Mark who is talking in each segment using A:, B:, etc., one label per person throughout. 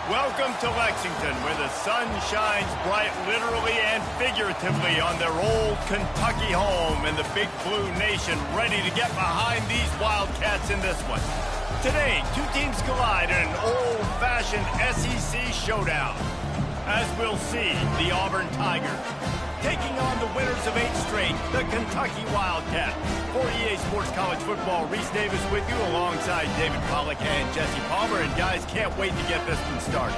A: Welcome to Lexington, where the sun shines bright literally and figuratively on their old Kentucky home, and the Big Blue Nation ready to get behind these Wildcats in this one. Today, two teams collide in an old-fashioned SEC showdown. As we'll see, the Auburn Tigers taking on the winners of 8 straight, the Kentucky Wildcats. For EA Sports College Football, Reese Davis with you alongside David Pollack and Jesse Palmer. And guys, can't wait to get this one started.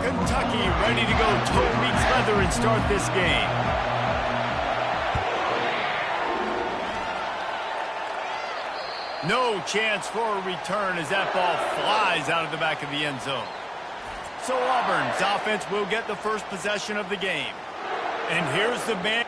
A: Kentucky ready to go toe meets leather and start this game. No chance for a return as that ball flies out of the back of the end zone. So Auburn's offense will get the first possession of the game. And here's the man.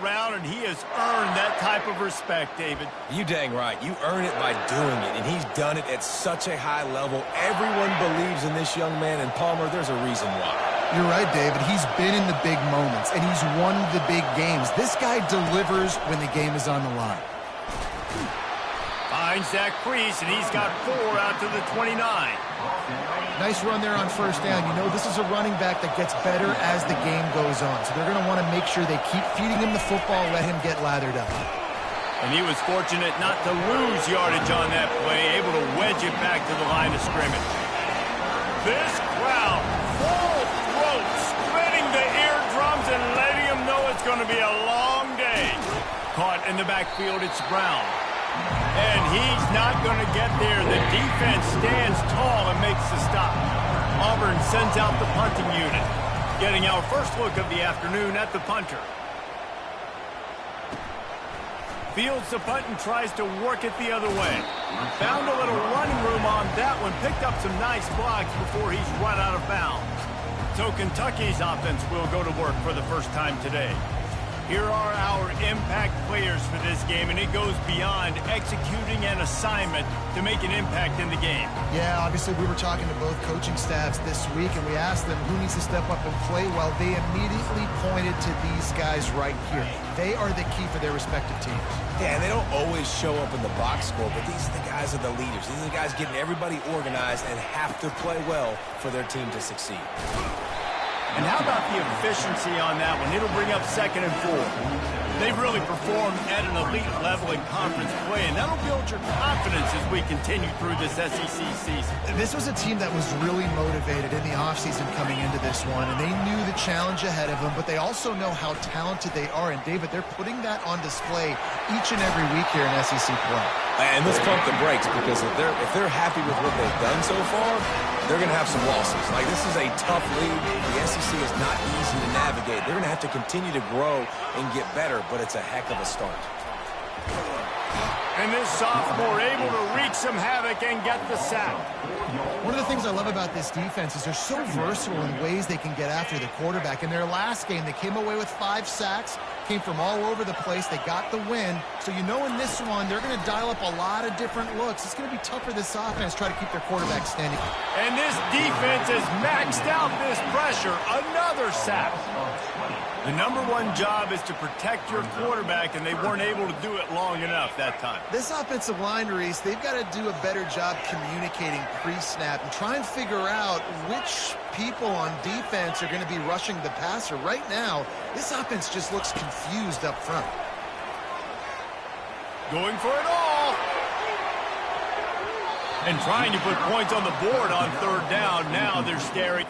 A: Around, and he has earned that type of respect, David.
B: You dang right. You earn it by doing it, and he's done it at such a high level. Everyone believes in this young man, and Palmer, there's a reason why.
C: You're right, David. He's been in the big moments, and he's won the big games. This guy delivers when the game is on the line.
A: Finds that crease, and he's got 4 out to the 29.
C: Nice run there on first down. You know, this is a running back that gets better as the game goes on. So they're going to want to make sure they keep feeding him the football, let him get lathered up.
A: And he was fortunate not to lose yardage on that play, able to wedge it back to the line of scrimmage. This crowd, full throat, splitting the eardrums and letting them know it's going to be a long day. Caught in the backfield, it's Brown. And he's not going to get there. The defense stands tall and makes the stop. Auburn sends out the punting unit, getting our first look of the afternoon at the punter. Fields the punt and tries to work it the other way. Found a little running room on that one. Picked up some nice blocks before he's run out of bounds. So Kentucky's offense will go to work for the first time today. Here are our impact players for this game, and it goes beyond executing an assignment to make an impact in the game.
C: Yeah, obviously we were talking to both coaching staffs this week, and we asked them who needs to step up and play well. They immediately pointed to these guys right here. They are the key for their respective teams.
B: Yeah, and they don't always show up in the box score, but these are the guys that are the leaders. These are the guys getting everybody organized and have to play well for their team to succeed.
A: And how about the efficiency on that one? It'll bring up 2nd and 4. They've really performed at an elite level in conference play, and that'll build your confidence as we continue through this SEC season.
C: This was a team that was really motivated in the offseason coming into this one, and they knew the challenge ahead of them, but they also know how talented they are. And, David, they're putting that on display each and every week here in SEC play.
B: And let's pump the brakes, because if they're happy with what they've done so far, they're going to have some losses. Like, this is a tough league. The SEC is not easy to navigate. They're going to have to continue to grow and get better, but it's a heck of a start.
A: And this sophomore able to wreak some havoc and get the sack.
C: One of the things I love about this defense is they're so versatile in ways they can get after the quarterback. In their last game, they came away with 5 sacks, came from all over the place. They got the win. So you know in this one, they're going to dial up a lot of different looks. It's going to be tough for this offense to try to keep their quarterback standing.
A: And this defense has maxed out this pressure. Another sack. The #1 job is to protect your quarterback, and they weren't able to do it long enough that time.
C: This offensive line, Reese, they've got to do a better job communicating pre-snap and try and figure out which people on defense are going to be rushing the passer. Right now, this offense just looks confused up front.
A: Going for it all. And trying to put points on the board on third down. Now they're staring.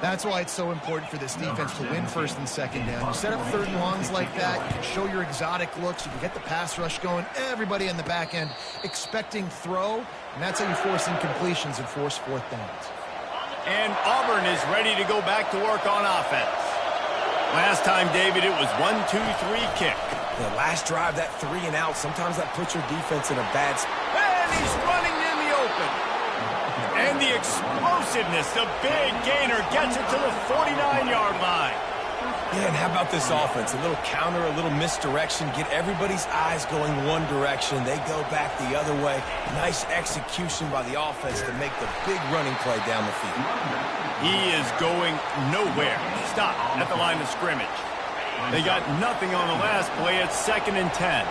C: That's why it's so important for this defense to win first and second down. You set up third and longs like that, you can show your exotic looks, you can get the pass rush going, everybody in the back end expecting throw, and that's how you force incompletions and force fourth downs.
A: And Auburn is ready to go back to work on offense. Last time, David, it was 1-2-3 kick.
B: The last drive, that 3 and out, sometimes that puts your defense in a bad spot.
A: And he's running in the open. And the explosiveness, the big gainer gets it to the 49-yard line.
B: Yeah, and how about this offense? A little counter, a little misdirection, get everybody's eyes going one direction. They go back the other way. Nice execution by the offense to make the big running play down the field.
A: He is going nowhere. Stop at the line of scrimmage. They got nothing on the last play. It's 2nd and 10.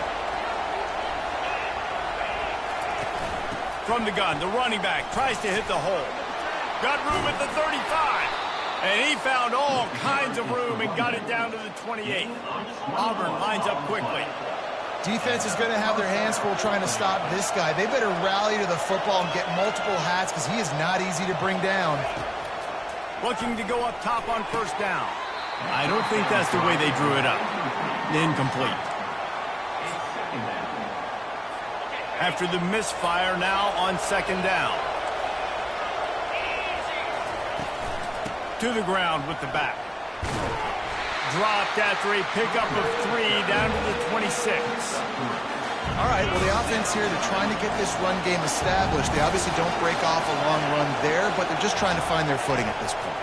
A: From the gun, the running back tries to hit the hole. Got room at the 35. And he found all kinds of room and got it down to the 28. Auburn lines up quickly.
C: Defense is going to have their hands full trying to stop this guy. They better rally to the football and get multiple hats because he is not easy to bring down.
A: Looking to go up top on first down. I don't think that's the way they drew it up. Incomplete. After the misfire, now on 2nd down. To the ground with the back. Dropped after a pickup of 3 down to the 26.
C: All right, well, the offense here, they're trying to get this run game established. They obviously don't break off a long run there, but they're just trying to find their footing at this point.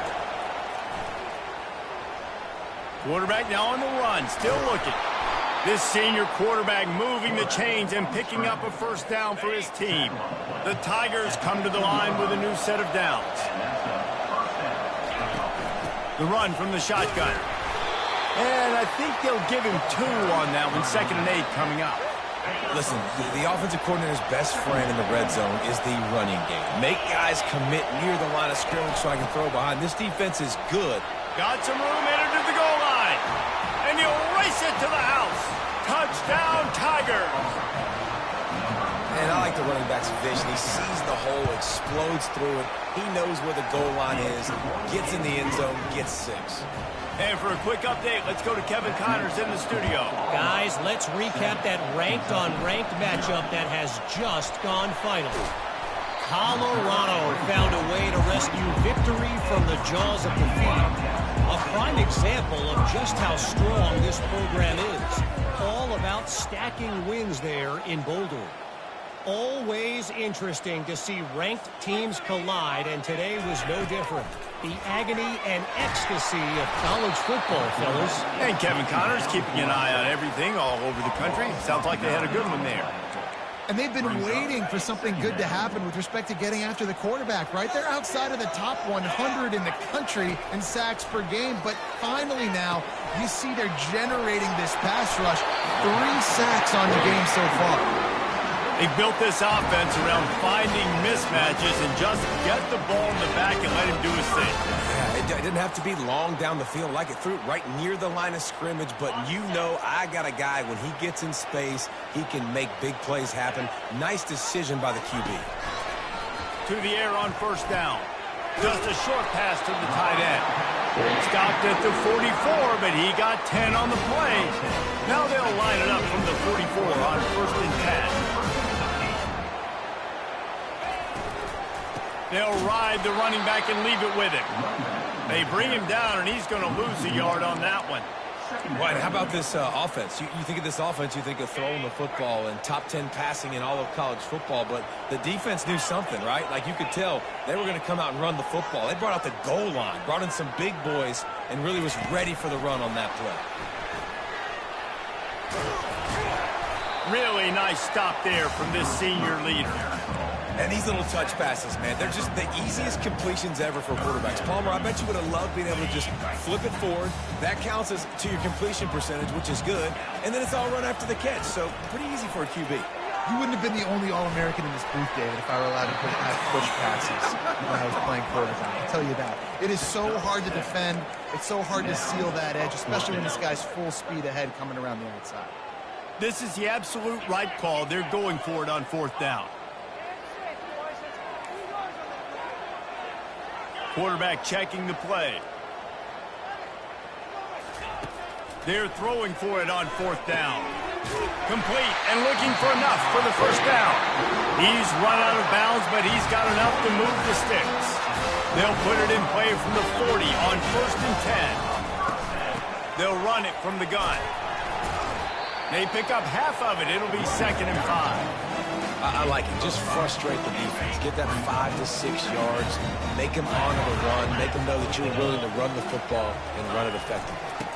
A: Quarterback now on the run, still looking. This senior quarterback moving the chains and picking up a first down for his team. The Tigers come to the line with a new set of downs. The run from the shotgun. And I think they'll give him 2 on that one. 2nd and 8 coming up.
B: Listen, the offensive coordinator's best friend in the red zone is the running game. Make guys commit near the line of scrimmage so I can throw behind. This defense is good.
A: Got some room, entered to the goal line. And he'll race it to the house. Touchdown, Tigers.
B: And I like the running back's vision. He sees the hole, explodes through it. He knows where the goal line is, gets in the end zone, gets 6.
A: And for a quick update, let's go to Kevin Connors in the studio.
D: Guys, let's recap that ranked-on-ranked matchup that has just gone final. Colorado found a way to rescue victory from the jaws of defeat. A prime example of just how strong this program is. All about stacking wins there in Boulder. Always interesting to see ranked teams collide, and today was no different. The agony and ecstasy of college football, fellas.
A: And Kevin Connors keeping an eye on everything all over the country. Sounds like they had a good one there.
C: And they've been waiting for something good to happen with respect to getting after the quarterback, right? They're outside of the top 100 in the country in sacks per game, but finally now you see they're generating this pass rush. 3 sacks on the game so far.
A: They built this offense around finding mismatches and just get the ball in the back and let him do his thing.
B: Yeah, it didn't have to be long down the field. Like it threw it right near the line of scrimmage, but you know I got a guy, when he gets in space, he can make big plays happen. Nice decision by the QB.
A: To the air on first down. Just a short pass to the tight end. Stopped at the 44, but he got 10 on the play. Now they'll line it up from the 44 on 1st and 10. They'll ride the running back and leave it with him. They bring him down, and he's going to lose a yard on that one.
B: Right, how about this offense? You think of this offense, you think of throwing the football and top 10 passing in all of college football, but the defense knew something, right? Like you could tell they were going to come out and run the football. They brought out the goal line, brought in some big boys, and really was ready for the run on that play.
A: Really nice stop there from this senior leader.
B: And these little touch passes, man, they're just the easiest completions ever for quarterbacks. Palmer, I bet you would have loved being able to just flip it forward. That counts as to your completion percentage, which is good. And then it's all run after the catch, so pretty easy for a QB.
C: You wouldn't have been the only All-American in this booth, David, if I were allowed to have push passes when I was playing quarterback. I'll tell you that. It is so hard to defend. It's so hard to seal that edge, especially when this guy's full speed ahead coming around the outside.
A: This is the absolute right call. They're going for it on 4th down. Quarterback checking the play. They're throwing for it on 4th down. Complete and looking for enough for the first down. He's run out of bounds, but he's got enough to move the sticks. They'll put it in play from the 40 on 1st and 10. They'll run it from the gun. They pick up half of it. It'll be 2nd and 5.
B: I like it. Just frustrate the defense. Get that 5 to 6 yards. Make them honor the run. Make them know that you're willing to run the football and run it effectively.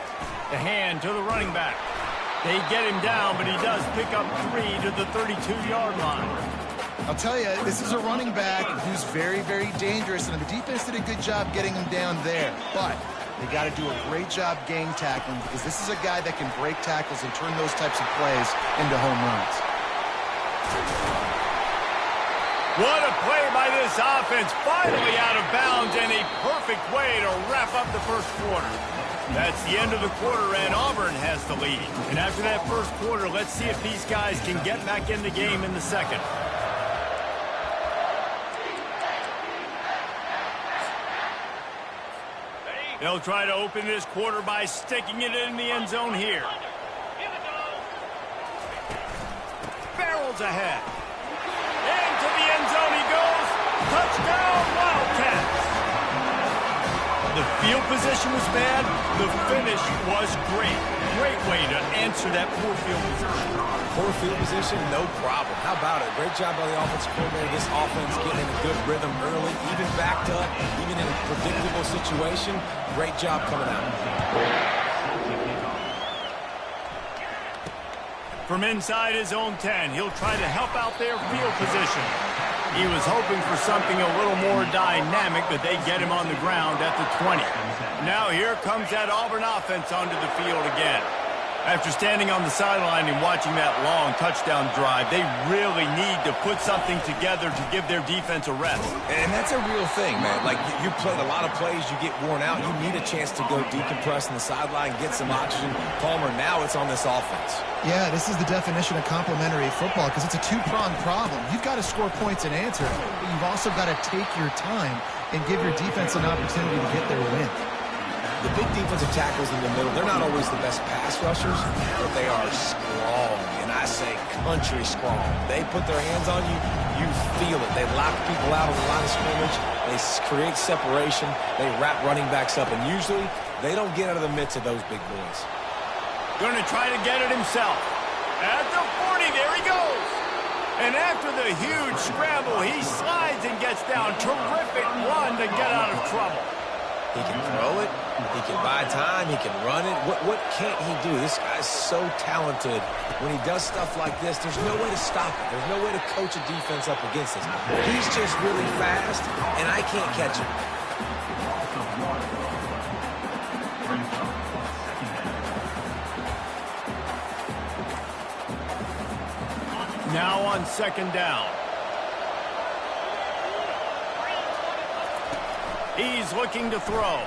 A: The hand to the running back. They get him down, but he does pick up 3 to the 32-yard line.
C: I'll tell you, this is a running back who's very, very dangerous, and the defense did a good job getting him down there. But they got to do a great job game tackling because this is a guy that can break tackles and turn those types of plays into home runs.
A: What a play by this offense. Finally out of bounds and a perfect way to wrap up the first quarter. That's the end of the quarter, and Auburn has the lead. And after that first quarter, let's see if these guys can get back in the game in the second. They'll try to open this quarter by sticking it in the end zone here. Barrels ahead. Into the end zone he goes. Touchdown, Wildcats. The field position was bad. The finish was great. Great way to answer that poor field position.
B: Poor field position, no problem. How about it? Great job by the offensive coordinator. This offense getting in a good rhythm early, even backed up, even in a predictable situation. Great job coming out.
A: From inside his own 10, he'll try to help out their field position. He was hoping for something a little more dynamic, but they get him on the ground at the 20. Now here comes that Auburn offense onto the field again. After standing on the sideline and watching that long touchdown drive, they really need to put something together to give their defense a rest.
B: And that's a real thing, man. Like, you played a lot of plays, you get worn out, you need a chance to go decompress on the sideline, get some oxygen. Palmer, now it's on this offense.
C: Yeah, this is the definition of complementary football because it's a two-pronged problem. You've got to score points and answer, but you've also got to take your time and give your defense an opportunity to get their win.
B: The big defensive tackles in the middle, they're not always the best pass rushers, but they are strong, and I say country strong. They put their hands on you, you feel it. They lock people out on the line of scrimmage. They create separation. They wrap running backs up, and usually they don't get out of the midst of those big boys.
A: Going to try to get it himself. At the 40, there he goes. And after the huge scramble, he slides and gets down. Terrific run to get out of trouble.
B: He can throw it. He can buy time. He can run it. What can't he do? This guy's so talented. When he does stuff like this, there's no way to stop it. There's no way to coach a defense up against this. He's just really fast, and I can't catch him.
A: Now on 2nd down. He's looking to throw.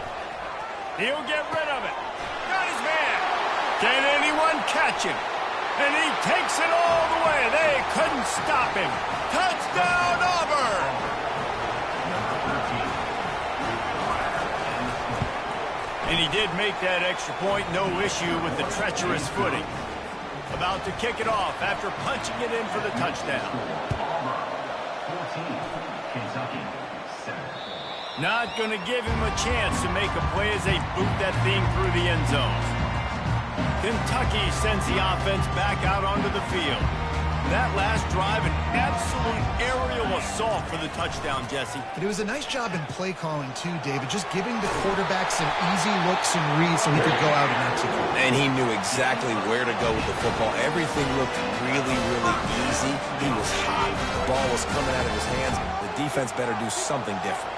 A: He'll get rid of it. Got his man. Can anyone catch him? And he takes it all the way. They couldn't stop him. Touchdown, Auburn! And he did make that extra point. No issue with the treacherous footing. About to kick it off after punching it in for the touchdown. Not going to give him a chance to make a play as they boot that thing through the end zone. Kentucky sends the offense back out onto the field. That last drive, an absolute aerial assault for the touchdown, Jesse.
C: But it was a nice job in play calling, too, David, just giving the quarterback some easy looks and reads so he could go out and execute.
B: And he knew exactly where to go with the football. Everything looked really, really easy. He was hot. The ball was coming out of his hands. The defense better do something different.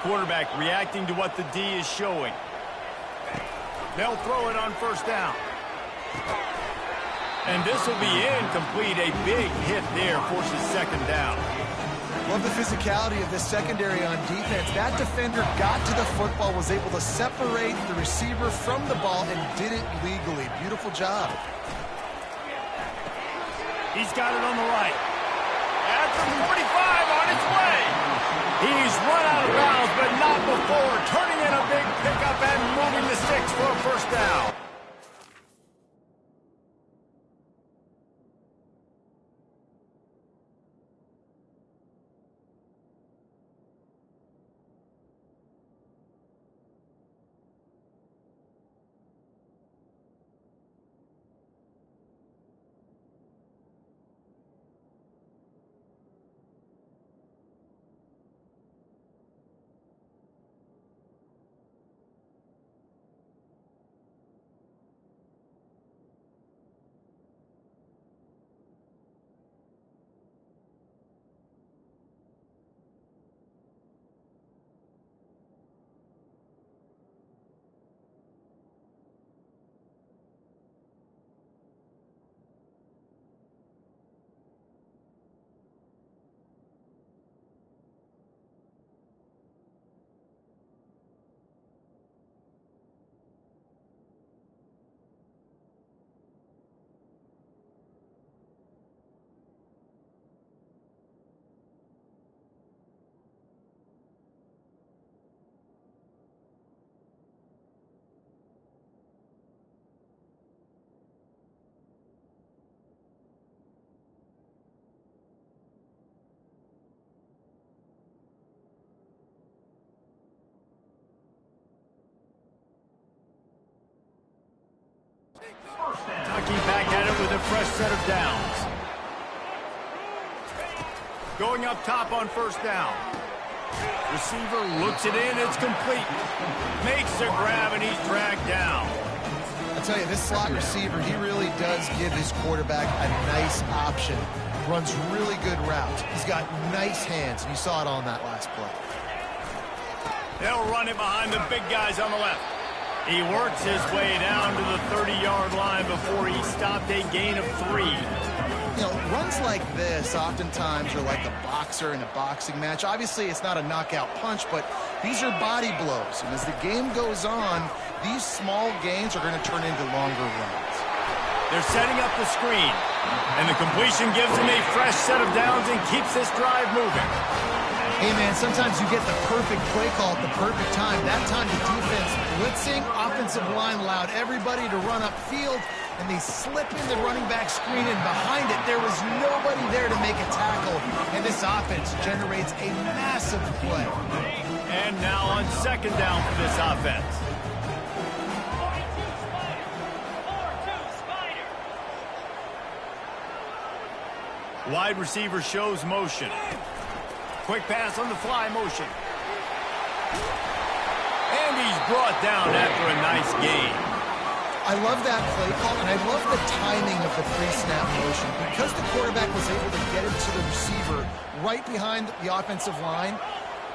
A: Quarterback reacting to what the D is showing. They'll throw it on first down. And this will be incomplete. A big hit there forces second down.
C: Love the physicality of this secondary on defense. That defender got to the football, was able to separate the receiver from the ball, and did it legally. Beautiful job.
A: He's got it on the right. At the 45 on its way. He's run out of bounds, but not before. Turning in a big pickup and moving the sticks for a first down. Kentucky back at it with a fresh set of downs. Going up top on first down. Receiver looks it in, it's complete. Makes the grab, and he's dragged down.
C: I'll tell you, this slot receiver, he really does give his quarterback a nice option. Runs really good routes. He's got nice hands, and you saw it on that last play.
A: They'll run it behind the big guys on the left. He works his way down to the 30-yard line before he stopped a gain of 3.
C: You know, runs like this oftentimes are like a boxer in a boxing match. Obviously, it's not a knockout punch, but these are body blows. And as the game goes on, these small gains are going to turn into longer runs.
A: They're setting up the screen, and the completion gives him a fresh set of downs and keeps this drive moving.
C: Hey, man, sometimes you get the perfect play call at the perfect time. That time the defense blitzing, offensive line allowed everybody to run upfield, and they slip in the running back screen, and behind it there was nobody there to make a tackle, and this offense generates a massive play.
A: And now on second down for this offense. Wide receiver shows motion. Quick pass on the fly motion. And he's brought down after a nice gain.
C: I love that play call, and I love the timing of the pre-snap motion. Because the quarterback was able to get it to the receiver right behind the offensive line,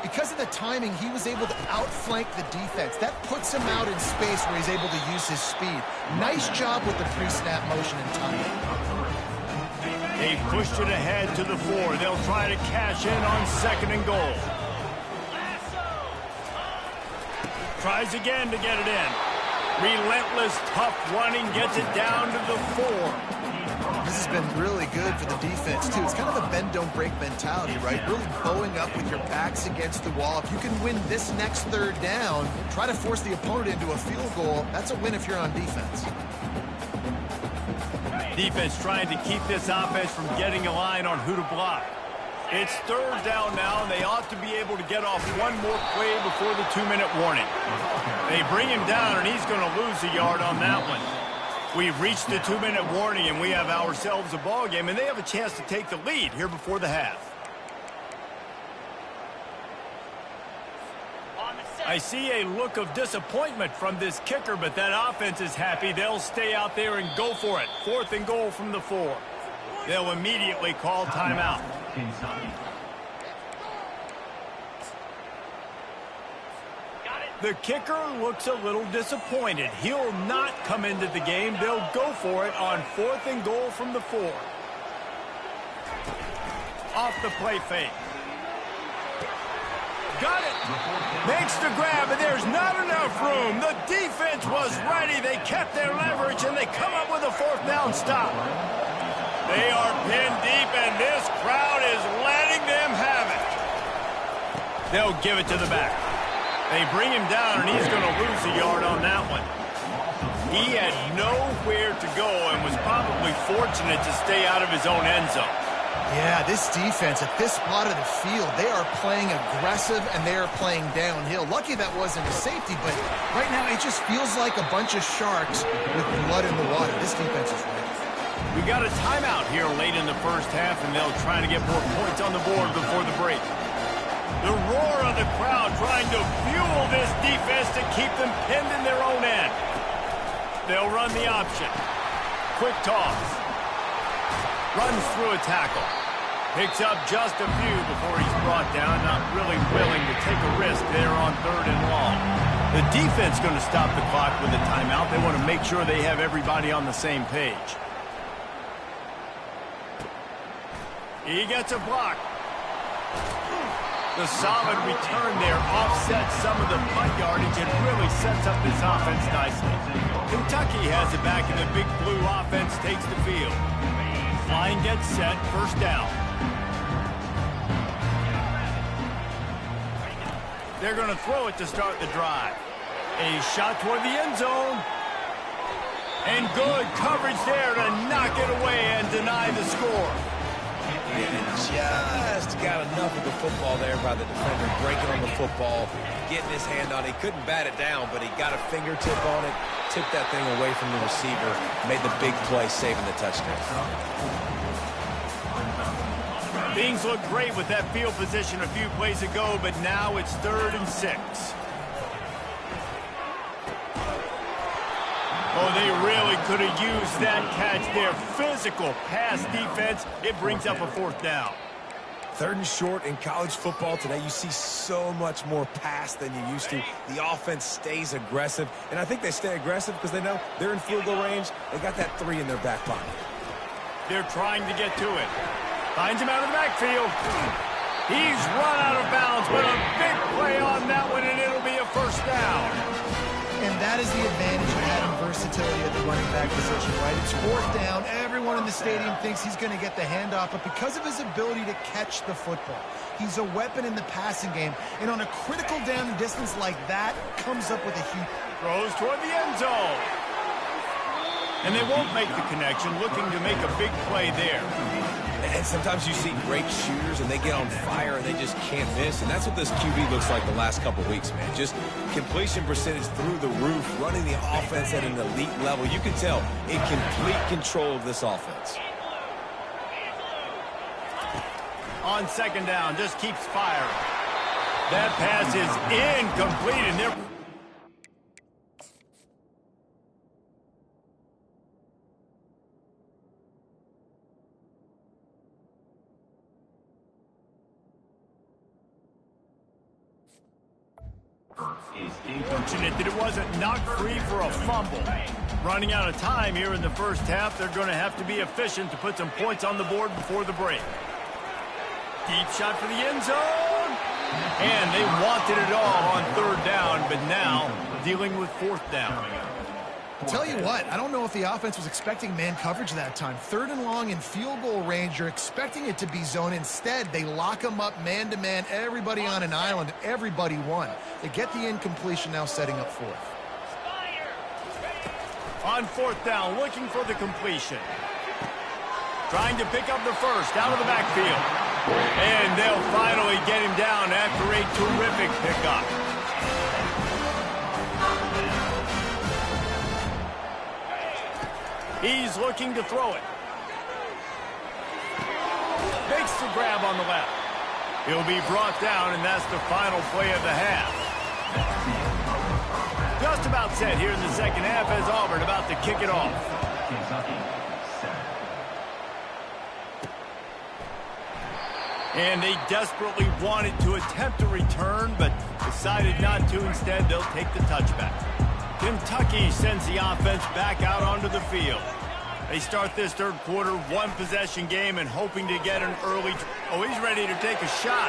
C: because of the timing, he was able to outflank the defense. That puts him out in space where he's able to use his speed. Nice job with the pre-snap motion and timing.
A: They pushed it ahead to the 4. They'll try to cash in on second and goal. Tries again to get it in. Relentless, tough running, gets it down to the 4.
C: This has been really good for the defense, too. It's kind of a bend-don't-break mentality, right? Really bowing up with your backs against the wall. If you can win this next third down, try to force the opponent into a field goal. That's a win if you're on defense.
A: Defense trying to keep this offense from getting a line on who to block. It's third down now, and they ought to be able to get off one more play before the 2-minute warning. They bring him down, and he's going to lose a yard on that one. We've reached the 2-minute warning, and we have ourselves a ball game, and they have a chance to take the lead here before the half. I see a look of disappointment from this kicker, but that offense is happy. They'll stay out there and go for it. 4th and goal from the 4. They'll immediately call timeout. The kicker looks a little disappointed. He'll not come into the game. They'll go for it on 4th and goal from the 4. Off the play fake. Got it. Makes the grab, and there's not enough room. The defense was ready. They kept their leverage, and they come up with a 4th down stop. They are pinned deep, and this crowd is letting them have it. They'll give it to the back. They bring him down, and he's going to lose a yard on that one. He had nowhere to go and was probably fortunate to stay out of his own end zone.
C: Yeah, this defense at this spot of the field, they are playing aggressive and they are playing downhill. Lucky that wasn't a safety, but right now it just feels like a bunch of sharks with blood in the water. This defense is ready.
A: We got a timeout here late in the first half, and they'll try to get more points on the board before the break. The roar of the crowd trying to fuel this defense to keep them pinned in their own end. They'll run the option. Quick toss. Runs through a tackle. Picks up just a few before he's brought down. Not really willing to take a risk there on 3rd and long. The defense going to stop the clock with a timeout. They want to make sure they have everybody on the same page. He gets a block. The solid return there offsets some of the punt yardage and really sets up this offense nicely. Kentucky has it back, and the Big Blue offense takes the field. Line gets set, 1st down. They're going to throw it to start the drive. A shot toward the end zone. And good coverage there to knock it away and deny the score.
B: And just got enough of the football there by the defender, breaking on the football, getting his hand on it. He couldn't bat it down, but he got a fingertip on it, tipped that thing away from the receiver, made the big play, saving the touchdown.
A: Things look great with that field position a few plays ago, but now it's 3rd and 6. Oh, they really could have used that catch there. Physical pass defense. It brings up a 4th down.
B: 3rd and short in college football today. You see so much more pass than you used to. The offense stays aggressive, and I think they stay aggressive because they know they're in field goal range. They got that 3 in their back pocket.
A: They're trying to get to it. Finds him out of the backfield. He's run out of bounds, but a big play on that one, and it'll be a 1st down.
C: And that is the advantage of having versatility at the running back position, right? It's 4th down. Everyone in the stadium thinks he's going to get the handoff, but because of his ability to catch the football, he's a weapon in the passing game. And on a critical down and distance like that, comes up with a huge...
A: Throws toward the end zone. And they won't make the connection, looking to make a big play there.
B: And sometimes you see great shooters, and they get on fire, and they just can't miss. And that's what this QB looks like the last couple weeks, man. Just completion percentage through the roof, running the offense at an elite level. You can tell in complete control of this offense.
A: On 2nd down, just keeps firing. That pass is incomplete, and they're... Fortunate that it wasn't knocked free for a fumble. Running out of time here in the first half, they're going to have to be efficient to put some points on the board before the break. Deep shot for the end zone. And they wanted it all on 3rd down, but now dealing with 4th down.
C: I'll tell you what, I don't know if the offense was expecting man coverage that time. 3rd and long in field goal range, you're expecting it to be zone. Instead, they lock them up man-to-man, everybody on an island, everybody won. They get the incompletion, now setting up 4th.
A: On 4th down, looking for the completion. Trying to pick up the 1st out of the backfield. And they'll finally get him down after a terrific pickup. He's looking to throw it. Makes the grab on the left. He'll be brought down, and that's the final play of the half. Just about set here in the 2nd half as Auburn about to kick it off. And they desperately wanted to attempt a return, but decided not to. Instead, they'll take the touchback. Kentucky sends the offense back out onto the field. They start this third quarter, one-possession game, and hoping to get an early... Oh, he's ready to take a shot.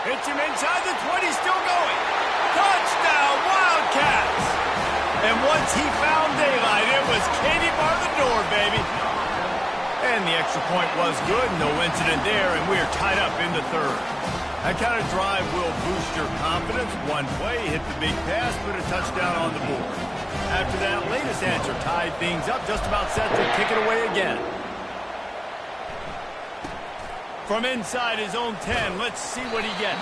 A: Hits him inside the 20, still going. Touchdown, Wildcats! And once he found daylight, it was Katie bar the door, baby. And the extra point was good, no incident there, and we're tied up in the third. That kind of drive will boost your confidence. One play, hit the big pass, put a touchdown on the board. After that latest answer tied things up, just about set to kick it away again. From inside his own 10, let's see what he gets.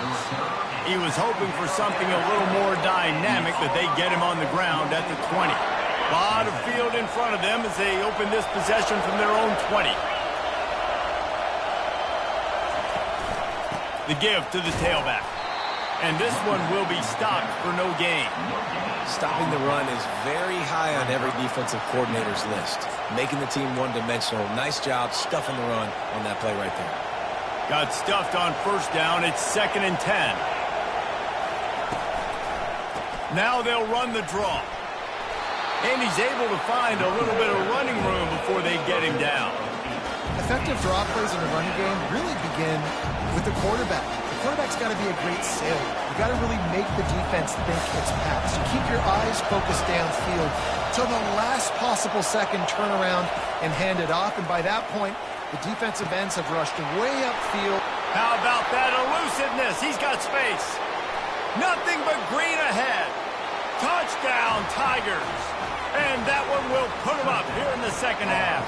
A: He was hoping for something a little more dynamic, but they get him on the ground at the 20. A lot of field in front of them as they open this possession from their own 20. The give to the tailback. And this one will be stopped for no gain.
B: Stopping the run is very high on every defensive coordinator's list. Making the team one-dimensional. Nice job stuffing the run on that play right there.
A: Got stuffed on first down. It's 2nd and 10. Now they'll run the draw. And he's able to find a little bit of running room before they get him down.
C: Effective draw plays in the running game really begin with the quarterback. The quarterback's got to be a great sailor. You got to really make the defense think it's pass. You keep your eyes focused downfield till the last possible second, turn around and hand it off. And by that point, the defensive ends have rushed way upfield.
A: How about that elusiveness? He's got space. Nothing but green ahead. Touchdown, Tigers. And that one will put him up here in the second half.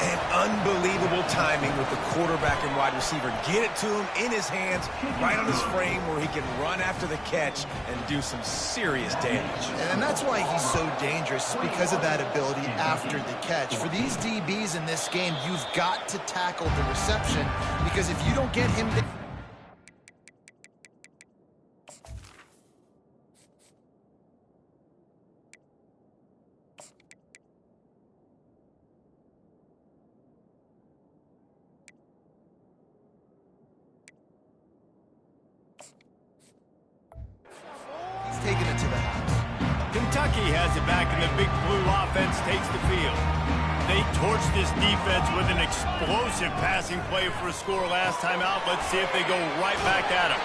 B: And unbelievable timing with the quarterback and wide receiver. Get it to him in his hands, right on his frame where he can run after the catch and do some serious damage.
C: And that's why he's so dangerous, because of that ability after the catch. For these DBs in this game, you've got to tackle the reception, because if you don't get him... taking it to the house.
A: Kentucky has it back, and the big blue offense takes the field. They torched this defense with an explosive passing play for a score last time out. Let's see if they go right back at him.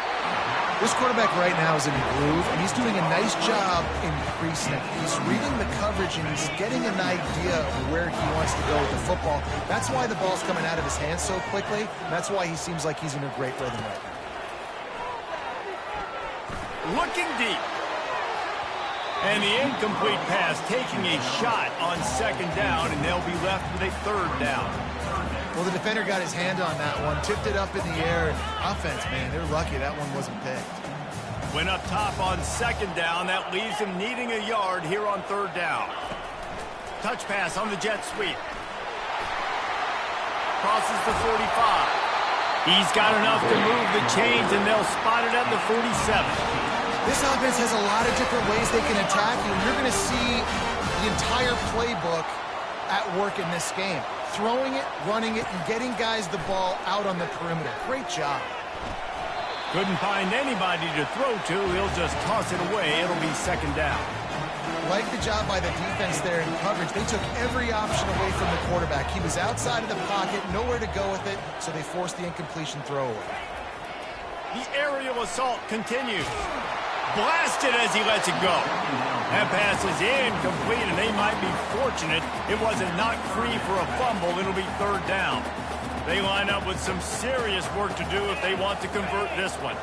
C: This quarterback right now is in a groove, and he's doing a nice job increasing it. He's reading the coverage, and he's getting an idea of where he wants to go with the football. That's why the ball's coming out of his hands so quickly. That's why he seems like he's in a great rhythm right now.
A: Looking deep. And the incomplete pass taking a shot on second down, and they'll be left with a third down.
C: Well, the defender got his hand on that one, tipped it up in the air. Offense, man, they're lucky that one wasn't picked.
A: Went up top on second down. That leaves him needing a yard here on third down. Touch pass on the jet sweep. Crosses the 45. He's got enough to move the chains, and they'll spot it at the 47.
C: This offense has a lot of different ways they can attack you, and you're going to see the entire playbook at work in this game. Throwing it, running it, and getting guys the ball out on the perimeter. Great job.
A: Couldn't find anybody to throw to. He'll just toss it away. It'll be second down.
C: Like the job by the defense there in coverage. They took every option away from the quarterback. He was outside of the pocket, nowhere to go with it, so they forced the incompletion throw away.
A: The aerial assault continues. Blasted as he lets it go. That pass is incomplete, and they might be fortunate it wasn't knocked free for a fumble. It'll be third down. They line up with some serious work to do if they want to convert this one.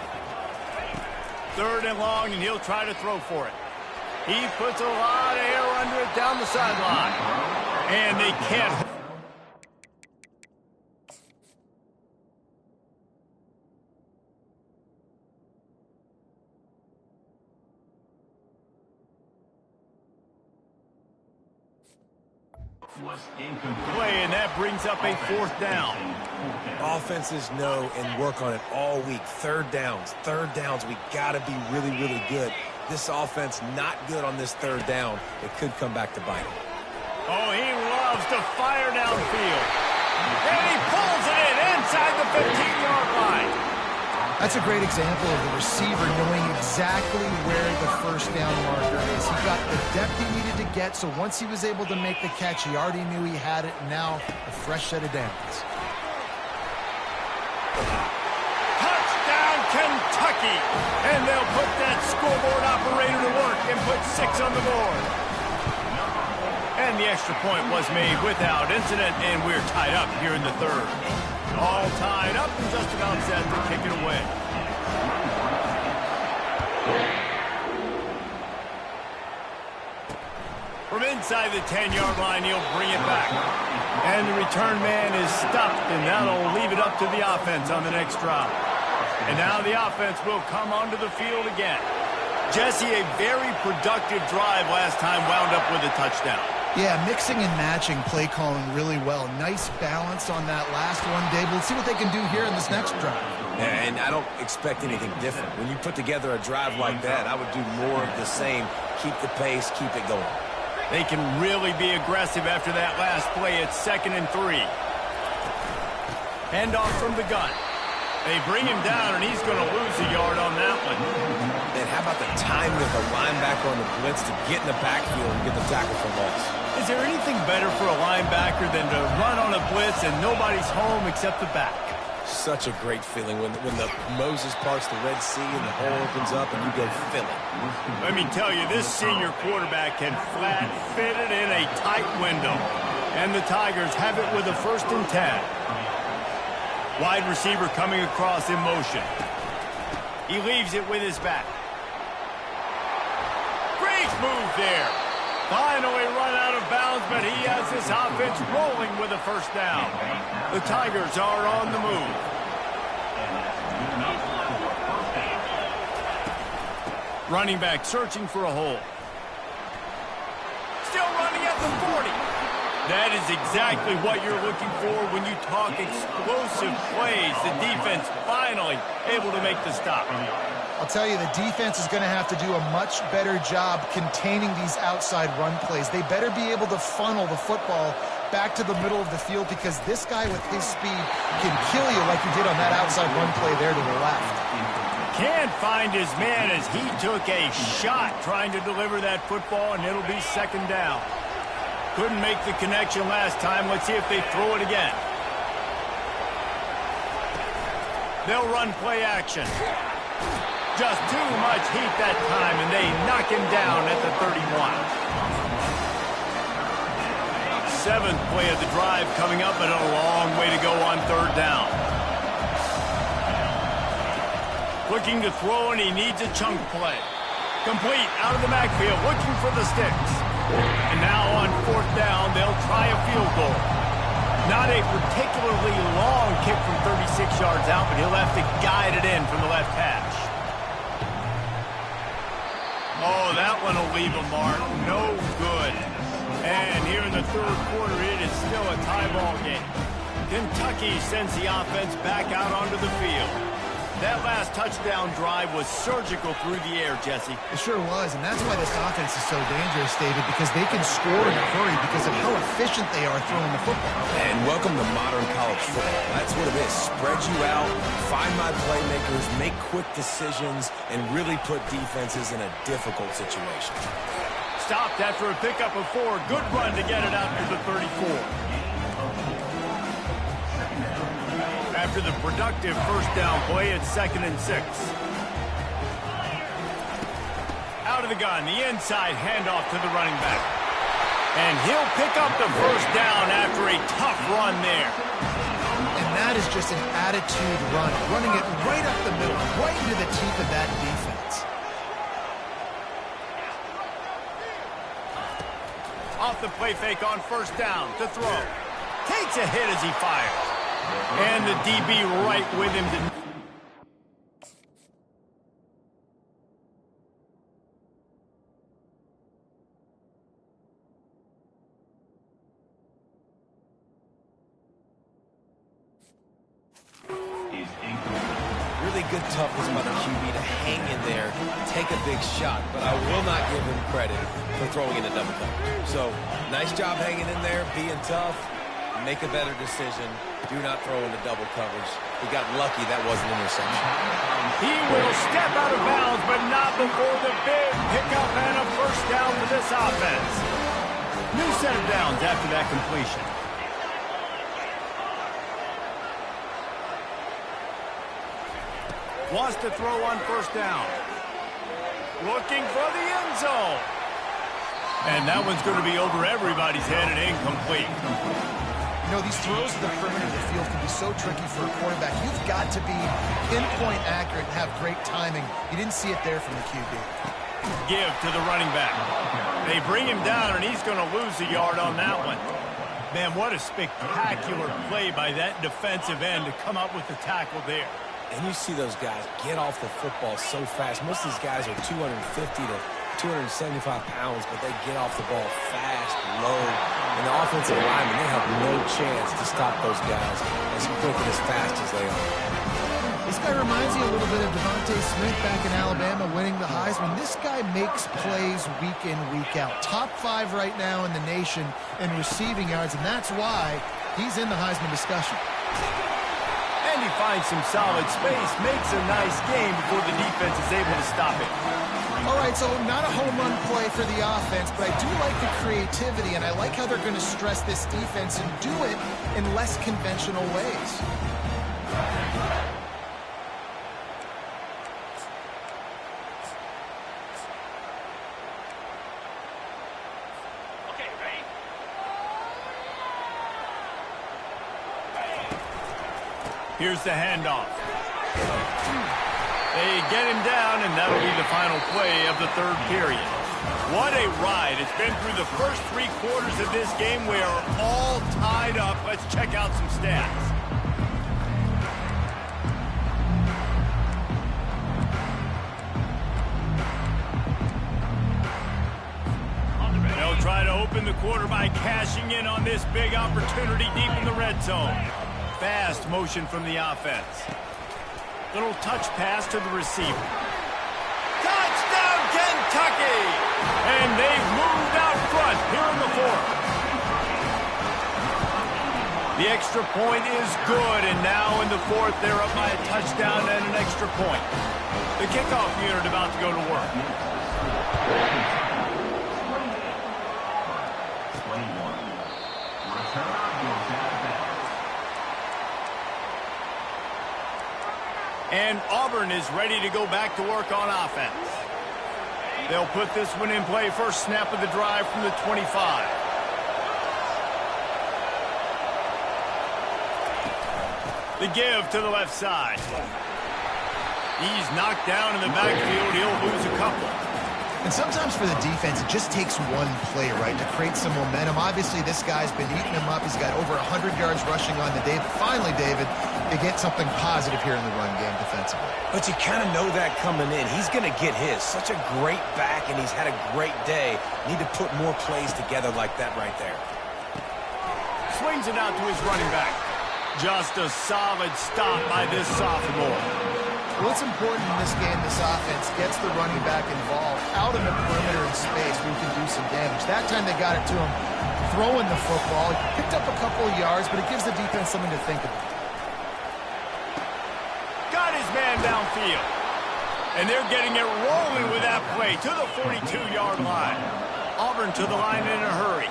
A: Third and long, and he'll try to throw for it. He puts a lot of air under it down the sideline. And they can't. Play, and that brings up a fourth down.
B: Offenses know and work on it all week. Third downs. We got to be really, really good. This offense not good on this third down. It could come back to bite him.
A: Oh, he loves to fire downfield. And he pulls it
C: That's a great example of the receiver knowing exactly where the first down marker is. He got the depth he needed to get, so once he was able to make the catch, he already knew he had it, and now a fresh set of downs.
A: Touchdown, Kentucky! And they'll put that scoreboard operator to work and put 6 on the board. And the extra point was made without incident, and we're tied up here in the third. All tied up and just about set to kick it away. From inside the 10-yard line, he'll bring it back. And the return man is stopped, and that'll leave it up to the offense on the next drive. And now the offense will come onto the field again. Jesse, a very productive drive last time, wound up with a touchdown.
C: Yeah, mixing and matching play calling really well. Nice balance on that last one, Dave. We'll see what they can do here in this next drive.
B: Yeah, and I don't expect anything different. When you put together a drive like that, I would do more of the same. Keep the pace, keep it going.
A: They can really be aggressive after that last play. It's 2nd and 3. Handoff from the gun. They bring him down, and he's going to lose a yard on that one.
B: And how about the timing of the linebacker on the blitz to get in the backfield and get the tackle for loss?
A: Is there anything better for a linebacker than to run on a blitz and nobody's home except the back?
B: Such a great feeling when the Moses parts the Red Sea and the hole opens up and you go fill it.
A: Let me tell you, this senior quarterback can flat fit it in a tight window. And the Tigers have it with a 1st and 10. Wide receiver coming across in motion. He leaves it with his back. Great move there. Finally run out of bounds, but he has this offense rolling with a 1st down. The Tigers are on the move. Running back searching for a hole. Still running at the 40. That is exactly what you're looking for when you talk explosive plays. The defense finally able to make the stop.
C: I'll tell you, the defense is going to have to do a much better job containing these outside run plays. They better be able to funnel the football back to the middle of the field because this guy with his speed can kill you like he did on that outside run play there to the left.
A: Can't find his man as he took a shot trying to deliver that football, and it'll be 2nd down. Couldn't make the connection last time. Let's see if they throw it again. They'll run play action. Just too much heat that time, and they knock him down at the 31. 7th play of the drive coming up, and a long way to go on 3rd down. Looking to throw, and he needs a chunk play. Complete out of the backfield, looking for the sticks. And now on 4th down, they'll try a field goal. Not a particularly long kick from 36 yards out, but he'll have to guide it in from the left hash. Oh, that one will leave a mark. No good. And here in the 3rd quarter, it is still a tie ball game. Kentucky sends the offense back out onto the field. That last touchdown drive was surgical through the air, Jesse.
C: It sure was, and that's why this offense is so dangerous, David, because they can score in a hurry because of how efficient they are throwing the football.
B: And welcome to modern college football. That's what it is. Spread you out, find my playmakers, make quick decisions, and really put defenses in a difficult situation.
A: Stopped after a pickup of 4. Good run to get it out to the 34. After the productive 1st down play, it's 2nd and 6. Out of the gun, the inside handoff to the running back. And he'll pick up the 1st down after a tough run there.
C: And that is just an attitude run, running it right up the middle, right into the teeth of that defense.
A: Off the play fake on 1st down to throw. Takes a hit as he fires. And the DB right with him.
B: Really good toughness by the QB to hang in there, take a big shot, but I will not give him credit for throwing in a double coverage. So, nice job hanging in there, being tough, make a better decision, Do not throw into double coverage. He got lucky that wasn't an interception.
A: He will step out of bounds, but not before the big pickup and a first down for this offense. New set of downs after that completion. Wants to throw on first down. Looking for the end zone. And that one's going to be over everybody's head and incomplete.
C: You know, these throws to the perimeter of the field can be so tricky for a quarterback. You've got to be pinpoint accurate and have great timing. You didn't see it there from the QB.
A: Give to the running back. They bring him down, and he's going to lose a yard on that one. Man, what a spectacular play by that defensive end to come up with the tackle there.
B: And you see those guys get off the football so fast. Most of these guys are 250 to 275 pounds, but they get off the ball fast, low. And the offensive linemen, they have no chance to stop those guys as quick and as fast as they are.
C: This guy reminds you a little bit of Devontae Smith back in Alabama winning the Heisman. This guy makes plays week in, week out. Top 5 right now in the nation in receiving yards, and that's why he's in the Heisman discussion.
A: And he finds some solid space, makes a nice game before the defense is able to stop it.
C: All right, so not a home run play for the offense, but I do like the creativity, and I like how they're going to stress this defense and do it in less conventional ways.
A: Here's the handoff. They get him down, and that'll be the final play of the third period. What a ride. It's been through the first 3 quarters of this game. We are all tied up. Let's check out some stats. They'll try to open the quarter by cashing in on this big opportunity deep in the red zone. Fast motion from the offense. Little touch pass to the receiver. Touchdown, Kentucky! And they've moved out front here in the fourth. The extra point is good, and now in the fourth, they're up by a touchdown and an extra point. The kickoff unit about to go to work. And Auburn is ready to go back to work on offense. They'll put this one in play. First snap of the drive from the 25. The give to the left side. He's knocked down in the backfield. He'll lose a couple.
C: And sometimes for the defense, it just takes one play, right, to create some momentum. Obviously, this guy's been eating him up. He's got over 100 yards rushing on the day. But finally, David, they get something positive here in the run game defensively.
B: But you kind of know that coming in. He's going to get his. Such a great back, and he's had a great day. Need to put more plays together like that right there.
A: Swings it out to his running back. Just a solid stop by this sophomore.
C: What's important in this game, this offense gets the running back involved out in the perimeter in space where he can do some damage. That time they got it to him throwing the football. He picked up a couple of yards, but it gives the defense something to think about.
A: Got his man downfield. And they're getting it rolling with that play to the 42-yard line. Auburn to the line in a hurry.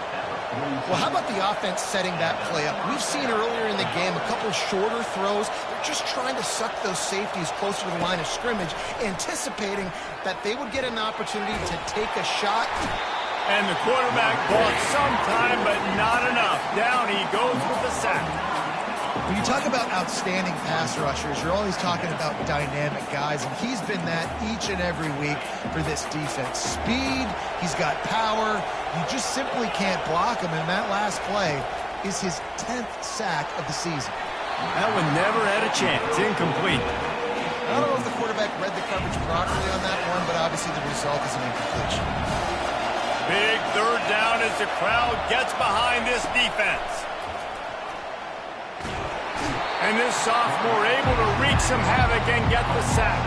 C: Well, how about the offense setting that play up? We've seen earlier in the game a couple shorter throws. They're just trying to suck those safeties closer to the line of scrimmage, anticipating that they would get an opportunity to take a shot.
A: And the quarterback bought some time, but not enough. Down he goes with the sack.
C: When you talk about outstanding pass rushers, you're always talking about dynamic guys, and he's been that each and every week for this defense. Speed, he's got power. You just simply can't block him, and that last play is his 10th sack of the season.
A: That one never had a chance. Incomplete.
C: I don't know if the quarterback read the coverage properly on that one, but obviously the result is an incompletion.
A: Big third down as the crowd gets behind this defense. And this sophomore able to wreak some havoc and get the sack.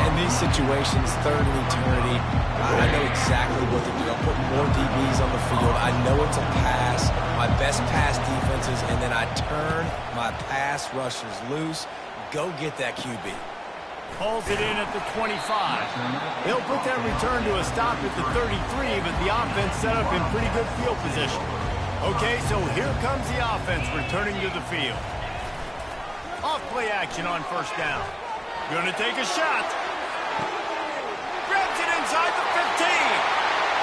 B: And these situations, third and eternity, I know exactly what to do. I'll put more DBs on the field. I know it's a pass, my best pass defenses, and then I turn my pass rushers loose. Go get that QB.
A: Calls it in at the 25. He'll put that return to a stop at the 33, but the offense set up in pretty good field position. Okay, so here comes the offense returning to the field. Off play action on first down. Gonna take a shot. Grabs it inside the 15.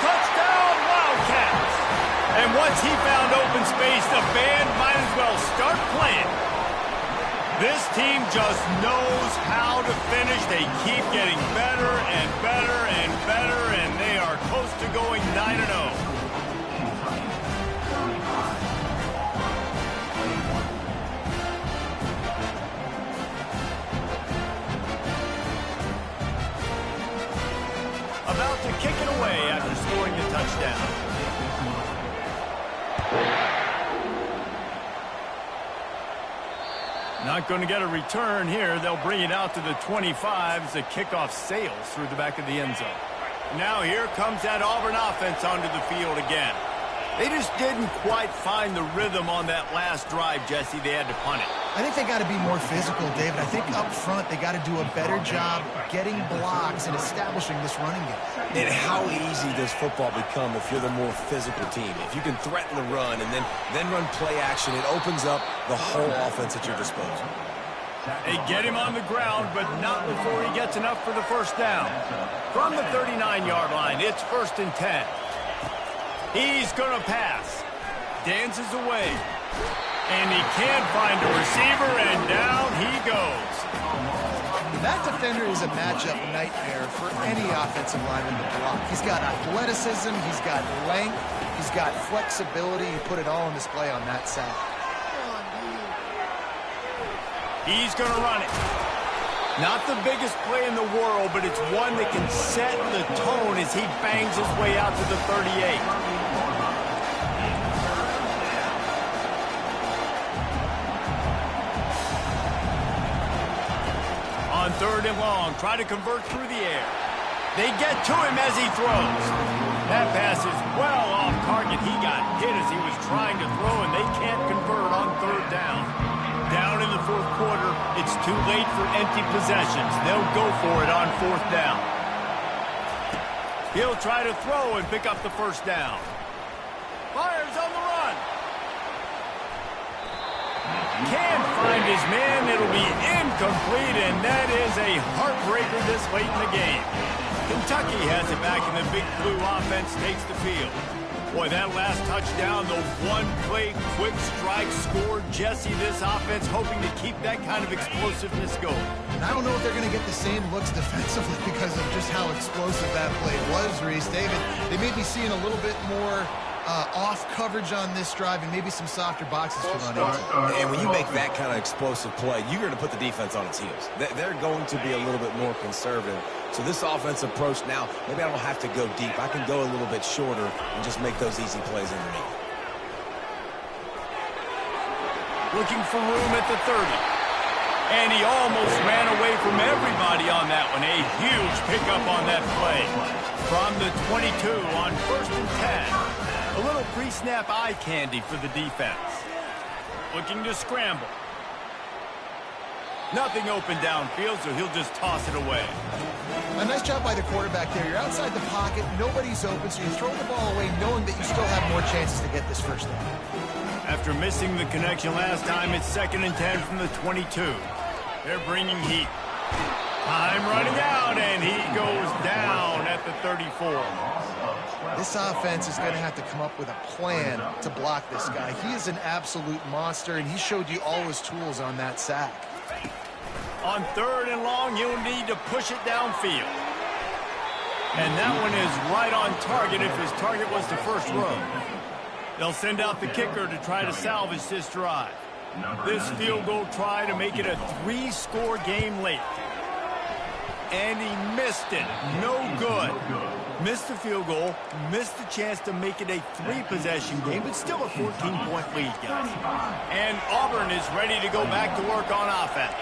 A: Touchdown, Wildcats. And once he found open space, the band might as well start playing. This team just knows how to finish. They keep getting better and better and better, and they are close to going 9-0. About to kick it away after scoring the touchdown. Not going to get a return here. They'll bring it out to the 25 as the kickoff sails through the back of the end zone. Now here comes that Auburn offense onto the field again. They just didn't quite find the rhythm on that last drive, Jesse. They had to punt it.
C: I think they got to be more physical, David. I think up front they got to do a better job getting blocks and establishing this running game.
B: And how easy does football become if you're the more physical team? If you can threaten the run and then run play action, it opens up the whole offense at your disposal.
A: They get him on the ground, but not before he gets enough for the first down. From the 39-yard line, it's 1st and 10. He's going to pass. Dances away. And he can't find a receiver, and down he goes.
C: That defender is a matchup nightmare for any offensive lineman to block. He's got athleticism, he's got length, he's got flexibility. He put it all on display on that sack.
A: He's going to run it. Not the biggest play in the world, but it's one that can set the tone as he bangs his way out to the 38. On 3rd and long, try to convert through the air. They get to him as he throws. That pass is well off target. He got hit as he was trying to throw, and they can't convert on 3rd down. Down in the 4th quarter, it's too late for empty possessions. They'll go for it on 4th down. He'll try to throw and pick up the first down. Fires on the run. Can't find his man. It'll be incomplete, and that is a heartbreaker this late in the game. Kentucky has it back, and the Big Blue offense takes the field. Boy, that last touchdown, the one-play quick strike score. Jesse, this offense hoping to keep that kind of explosiveness going.
C: And I don't know if they're going to get the same looks defensively because of just how explosive that play was, Reese. David, they may be seeing a little bit more off coverage on this drive and maybe some softer boxes to run into.
B: And when you make that kind of explosive play, you're going to put the defense on its heels. They're going to be a little bit more conservative. So this offensive approach now, maybe I don't have to go deep. I can go a little bit shorter and just make those easy plays underneath.
A: Looking for room at the 30. And he almost ran away from everybody on that one. A huge pickup on that play. From the 22 on 1st and 10. A little pre-snap eye candy for the defense. Looking to scramble. Nothing open downfield, so he'll just toss it away.
C: A nice job by the quarterback there. You're outside the pocket, nobody's open, so you throw the ball away knowing that you still have more chances to get this first down.
A: After missing the connection last time, it's 2nd and 10 from the 22. They're bringing heat. Time running out, and he goes down at the 34.
C: This offense is going to have to come up with a plan to block this guy. He is an absolute monster, and he showed you all his tools on that sack.
A: On 3rd and long, you'll need to push it downfield. And that one is right on target if his target was the first row. They'll send out the kicker to try to salvage this drive. This field goal try to make it a 3-score game late. And he missed it. No good. Missed the field goal, missed the chance to make it a 3-possession game, but still a 14-point lead, guys. And Auburn is ready to go back to work on offense.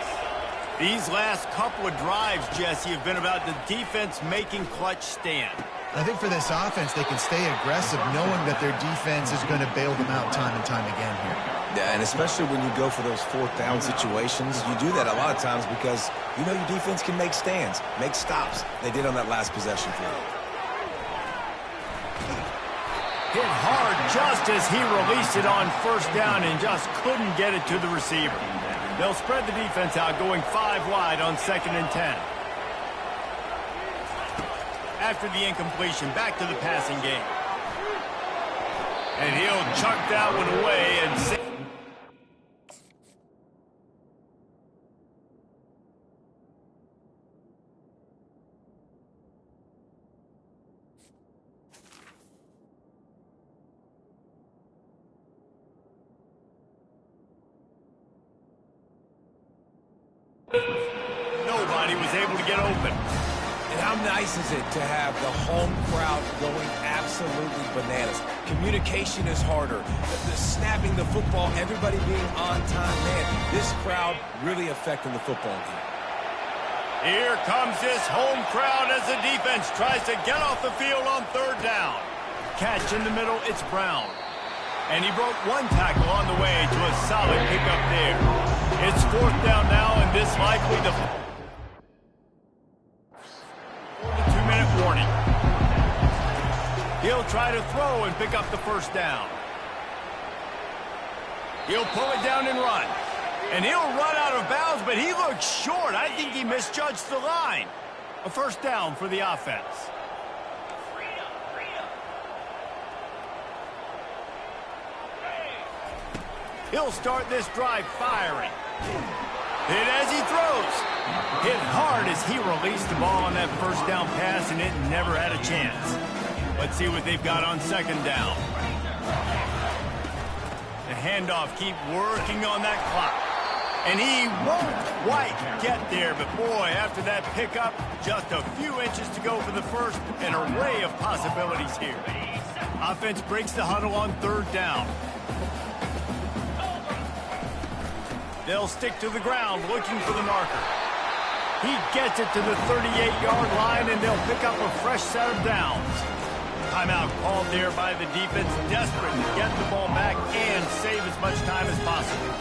A: These last couple of drives, Jesse, have been about the defense making clutch stand.
C: I think for this offense, they can stay aggressive knowing that their defense is going to bail them out time and time again here.
B: Yeah, and especially when you go for those fourth down situations, you do that a lot of times because you know your defense can make stands, make stops. They did on that last possession for you.
A: Hit hard just as he released it on first down and just couldn't get it to the receiver. They'll spread the defense out, going 5 wide on 2nd and 10. After the incompletion, back to the passing game. And he'll chuck that one away and save. Nobody was able to get open.
B: And how nice is it to have the home crowd going absolutely bananas? Communication is harder. The snapping the football, everybody being on time. Man, this crowd really affecting the football game.
A: Here comes this home crowd as the defense tries to get off the field on 3rd down. Catch in the middle, it's Brown. And he broke 1 tackle on the way to a solid pickup there. It's 4th down now, and this likely the 2-minute warning. He'll try to throw and pick up the 1st down. He'll pull it down and run. And he'll run out of bounds, but he looks short. I think he misjudged the line. A 1st down for the offense. He'll start this drive firing. Hit as he throws. Hit hard as he released the ball on that 1st down pass, and it never had a chance. Let's see what they've got on 2nd down. The handoff, keep working on that clock. And he won't quite get there, but boy, after that pickup, just a few inches to go for the 1st, an array of possibilities here. Offense breaks the huddle on 3rd down. They'll stick to the ground looking for the marker. He gets it to the 38-yard line, and they'll pick up a fresh set of downs. Timeout called there by the defense, desperate to get the ball back and save as much time as possible.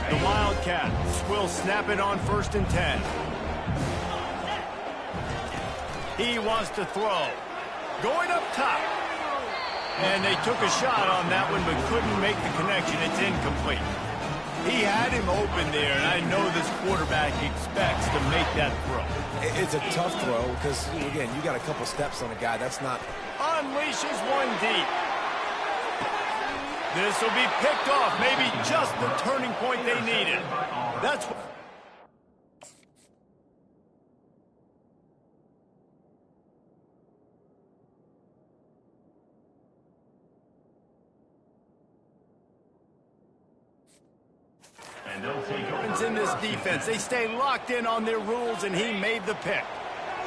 A: The Wildcats will snap it on 1st and 10. He wants to throw. Going up top. And they took a shot on that one, but couldn't make the connection. It's incomplete. He had him open there, and I know this quarterback expects to make that throw.
B: It's a tough throw because, again, you got a couple steps on a guy. That's not...
A: Unleashes one deep. This will be picked off. Maybe just the turning point they needed. That's what... in this defense. They stay locked in on their rules, and he made the pick.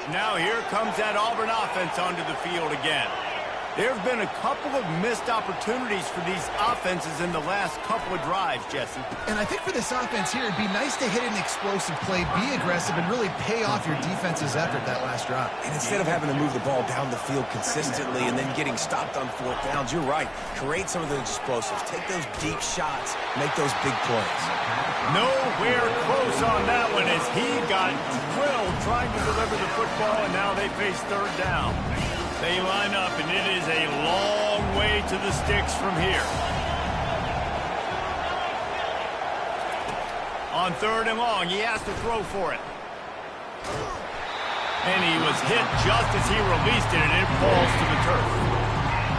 A: Now here comes that Auburn offense onto the field again. There have been a couple of missed opportunities for these offenses in the last couple of drives, Jesse.
C: And I think for this offense here, it'd be nice to hit an explosive play, be aggressive, and really pay off your defense's effort that last drive.
B: And instead of having to move the ball down the field consistently and then getting stopped on 4th downs, you're right. Create some of the explosives. Take those deep shots. Make those big plays.
A: Nowhere close on that one as he got drilled trying to deliver the football, and now they face 3rd down. They line up, and it is a long way to the sticks from here. On 3rd and long, he has to throw for it. And he was hit just as he released it, and it falls to the turf.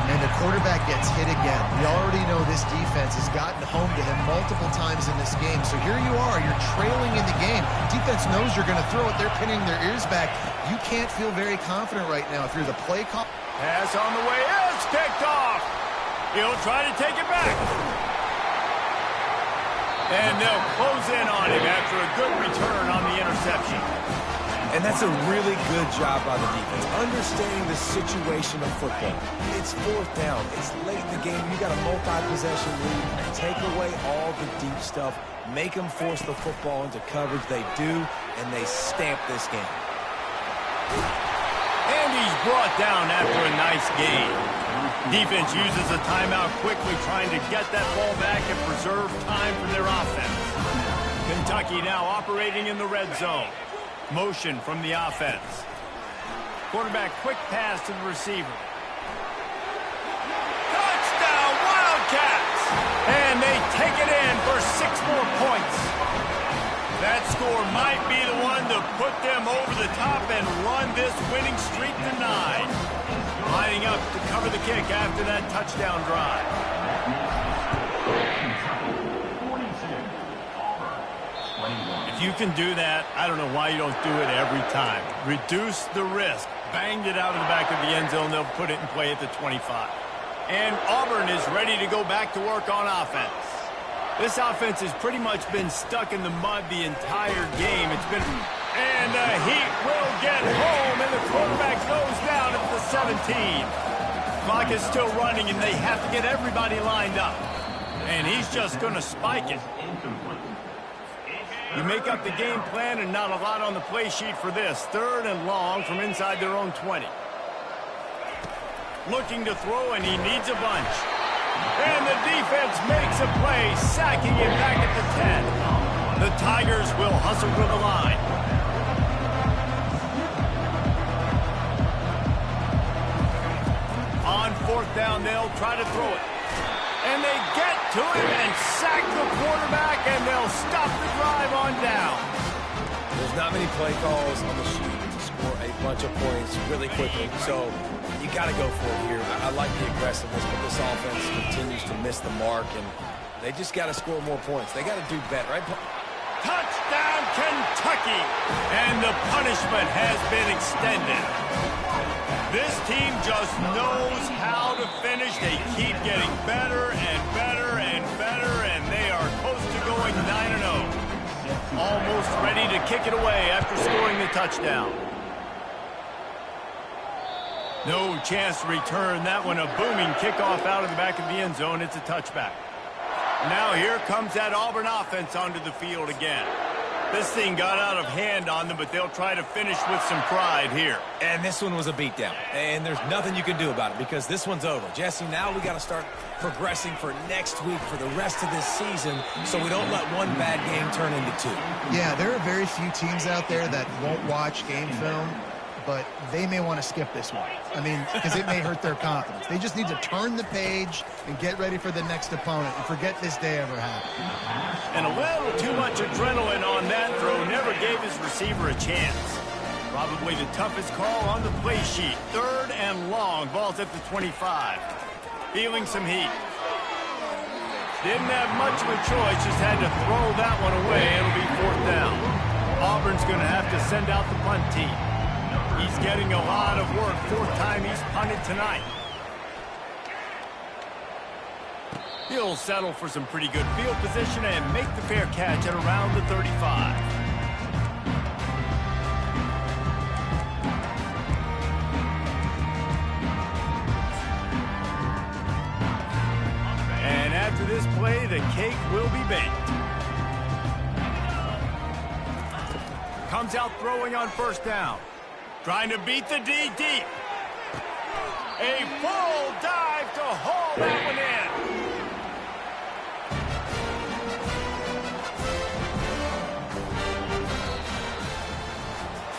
C: And the quarterback gets hit again. We already know this defense has gotten home to him multiple times in this game. So here you are, you're trailing in the game. Defense knows you're going to throw it. They're pinning their ears back. You can't feel very confident right now if you're the play call.
A: Pass on the way, it's picked off. He'll try to take it back. And they'll close in on him after a good return on the interception.
B: And that's a really good job by the defense, understanding the situation of football. It's fourth down. It's late in the game. You got a multi-possession lead. Take away all the deep stuff. Make them force the football into coverage. They do, and they stamp this game.
A: And he's brought down after a nice gain. Defense uses a timeout quickly, trying to get that ball back and preserve time for their offense. Kentucky now operating in the red zone. Motion from the offense. Quarterback quick pass to the receiver. Touchdown, Wildcats! And they take it in for 6 more points. That score might be the one to put them over the top and run this winning streak to 9. Lining up to cover the kick after that touchdown drive. If you can do that, I don't know why you don't do it every time. Reduce the risk. Banged it out of the back of the end zone. They'll put it in play at the 25. And Auburn is ready to go back to work on offense. This offense has pretty much been stuck in the mud the entire game. It's been... And the Heat will get home, and the quarterback goes down at the 17. Clock is still running, and they have to get everybody lined up. And he's just going to spike it. You make up the game plan and not a lot on the play sheet for this. 3rd and long from inside their own 20. Looking to throw, and he needs a bunch. And the defense makes a play, sacking him back at the 10. The Tigers will hustle to the line. On 4th down, they'll try to throw it. And they get to him and sack the quarterback, and they'll stop the drive on down.
B: There's not many play calls on the sheet to score a bunch of points really quickly, so you got to go for it here. I like the aggressiveness, but this offense continues to miss the mark, and they just got to score more points. They got to do better, right?
A: Touchdown, Kentucky! And the punishment has been extended. This team just knows how to finish. They keep getting better and better and better, and they are close to going 9-0. Almost ready to kick it away after scoring the touchdown. No chance to return that one. A booming kickoff out of the back of the end zone. It's a touchback. Now here comes that Auburn offense onto the field again. This thing got out of hand on them, but they'll try to finish with some pride here.
B: And this one was a beatdown. And there's nothing you can do about it because this one's over. Jesse, now we got to start progressing for next week for the rest of this season so we don't let one bad game turn into 2.
C: Yeah, there are very few teams out there that won't watch game film, but they may want to skip this one. I mean, because it may hurt their confidence. They just need to turn the page and get ready for the next opponent and forget this day ever happened.
A: And a little too much adrenaline on that throw. Never gave his receiver a chance. Probably the toughest call on the play sheet. 3rd and long. Ball's at the 25. Feeling some heat. Didn't have much of a choice. Just had to throw that one away. It'll be 4th down. Auburn's going to have to send out the punt team. He's getting a lot of work. 4th time he's punted tonight. He'll settle for some pretty good field position and make the fair catch at around the 35. And after this play, the cake will be baked. Comes out throwing on 1st down. Trying to beat the D deep. A full dive to haul that one in.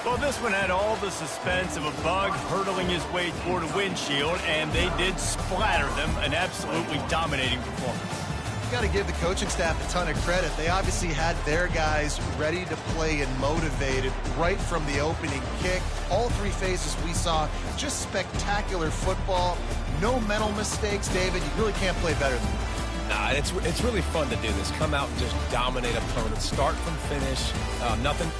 A: Well, this one had all the suspense of a bug hurtling his way toward a windshield, and they did splatter them. An absolutely dominating performance.
C: You got to give the coaching staff a ton of credit. They obviously had their guys ready to play and motivated right from the opening kick. All 3 phases we saw, just spectacular football. No mental mistakes, David. You really can't play better than that.
B: Nah, it's really fun to do this. Come out and just dominate opponents. Start from finish. Nothing